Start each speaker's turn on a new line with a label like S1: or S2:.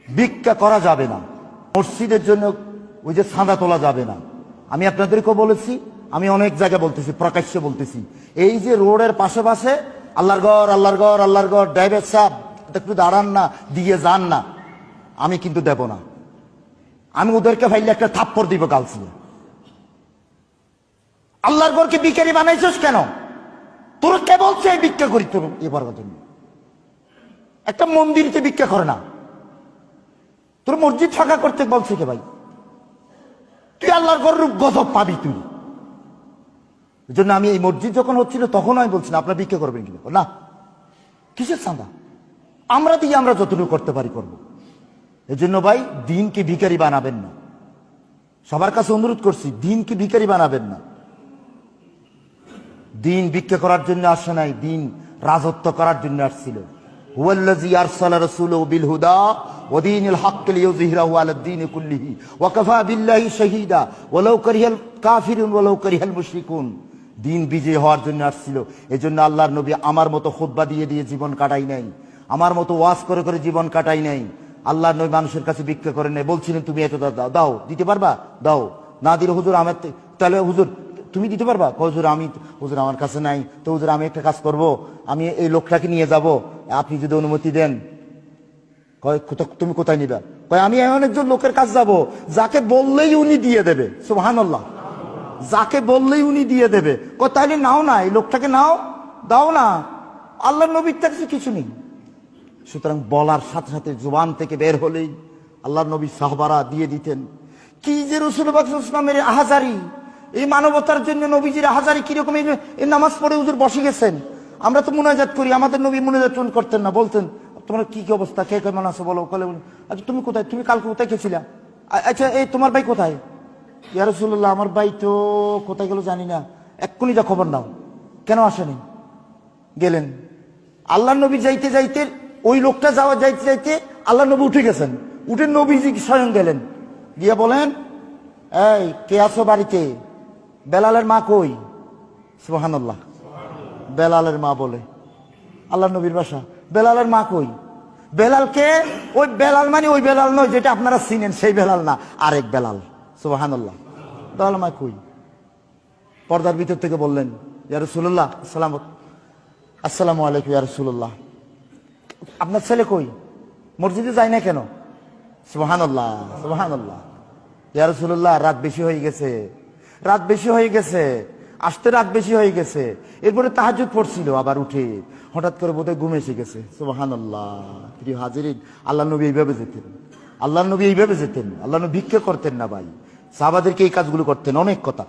S1: ভিক্ষা করা যাবে না, মসজিদের জন্য ওই যে চাঁদা তোলা যাবে না। আমি আপনাদেরকেও বলেছি, আমি অনেক জায়গায় বলতেছি, প্রকাশ্যে বলতেছি, এই যে রোডের পাশে পাশে আল্লাহর ঘর আল্লাহর ঘর আল্লাহর ঘর, ড্রাইভার সাহেব একটু দাঁড়ান না, দিয়ে যান না, আমি কিন্তু দেব না। আমি ওদেরকে ফাইলে একটা থাপ্পড় দিব কালসিয়ে। আল্লাহর ঘরকে ভিখারি বানাইছিস কেন? তোর কে বলছে এই ভিক্ষা করি? তোর এবার জন্য একটা মন্দিরতে ভিক্ষা করে না, তোর মসজিদ ফাঁকা করতে বলছে কে ভাই? তুই আল্লাহর ঘর রূপ গজব পাবি তুই। এই জন্য আমি এই মসজিদ যখন হচ্ছিল তখন আমি বলছি না আপনার ভিক্ষা করবেন কিনা, না কিসের চাঁদা, আমরা দিয়ে আমরা যতটুকু করতে পারি করবো। এই জন্য ভাই দিনকে ভিখারি বানাবেন না, সবার কাছে অনুরোধ করছি, দিনকে ভিখারি বানাবেন না। দিন ভিক্ষা করার জন্য আসে নাই, দিন রাজত্ব করার জন্য আসছিল। হুয়াল্লাযী আরসালা রাসূলাহু বিল হুদা ওয়া দীনিল হক লিইয়ুযহিরাহু আলাদ দীনি কুল্লিহি ওয়া কাফা বিল্লাহি শাহীদা ওয়ালাউ কারিহাল কাফিরুন ওয়ালাউ কারিহাল মুশরিকুন। দিন বিজয় হওয়ার জন্য আসছিল। এজন্য আল্লাহর নবী আমার মতো খুতবা দিয়ে দিয়ে জীবন কাটাই নাই, আমার মতো ওয়াজ করে করে জীবন কাটাই নাই। আল্লাহর নবী মানুষের কাছে ভিক্ষা করে নাই, বলছিলেন তুমি এত দাও, দাও দিতে পারবা দাও, না দিলে হুজুর আমার, তাহলে হুজুর তুমি দিতে পারবা? হুজুর আমি, হুজুর আমার কাছে নাই। তো হুজুর আমি একটা কাজ করব, আমি এই লোকটাকে নিয়ে যাব, আপনি যদি অনুমতি দেন। কয় তুমি কোথায় নিবা? কয় আমি এমন একজন লোকের কাছে যাব যাকে বললেই উনি দিয়ে দেবে। সুবহানাল্লাহ, যাকে বললেই উনি দিয়ে দেবে। কয় তাহলে নাও না, এই লোকটাকে নাও, দাও না, আল্লাহর নবীর কাছে কিছু নেই। সুতরাং বলার সাথে সাথে জুবান থেকে বের হলেই আল্লাহর নবী সাহাবারা দিয়ে দিতেন। কি যে রাসূল পাক সাল্লাল্লাহু আলাইহি ওয়াসাল্লামের আহাজারি, এই মানবতার জন্য নবীজির আহাজারি কিরকম। এই নামাজ পড়ে হুজুর বসে গেছেন, আমরা তো মুনাজাত করি, আমাদের নবী মুনাজাত করতেন না, বলতেন তোমার কি কি অবস্থা, কে কেমন আছো বলো। কলে আচ্ছা তুমি কোথায়, তুমি কালকে কোথায় গেছিলা? আচ্ছা এই তোমার ভাই কোথায়? ইয়া রাসূলুল্লাহ আমার ভাই তো কোথায় গেল জানি না, এক্ষুনি যা খবর নাও। কেন আসেনি? গেলেন। আল্লাহ নবী যাইতে যাইতে, ওই লোকটা যাওয়া যাইতে যাইতে আল্লাহ নবী উঠে গেছেন, উঠে নবীজি স্বয়ং গেলেন, গিয়ে বলেন এই কে আছো বাড়িতে? বেলালের মা কই? সুবহানাল্লাহ, বেলালের মা বলে, আল্লাহ নবীর বাসা, বেলালের মা কই? বেলালকে, ওই বেলাল মানে ওই বেলাল নয় যেটা আপনারা চিনেন, সেই বেলাল না, আরেক বেলাল। সুবহানাল্লাহ, বেলাল মা কই? পর্দার ভিতর থেকে বললেন ইয়া রাসূলুল্লাহ আসসালামু আলাইকুম ইয়া রাসূলুল্লাহ, আপনার ছেলে কই? মসজিদে যায় না কেন? সুবহানাল্লাহ সুবহানাল্লাহ, ইয়া রাসূলুল্লাহ রাত বেশি হয়ে গেছে, রাত বেশি হয়ে গেছে, আসতে রাত বেশি হয়ে গেছে। এরপরে তাহাজ্জুদ পড়ছিল, আবার উঠে হঠাৎ করে বোধহয় ঘুম এসে গেছে। সুবহানাল্লাহ, প্রিয় হাজিরিন, আল্লাহ নবী এইভাবে যেতেন, আল্লাহ নবী এইভাবে যেতেন, আল্লাহ নবী ভিক্ষা করতেন না ভাই, সাহাবাদেরকে এই কাজগুলো করতেন। অনেক কথা।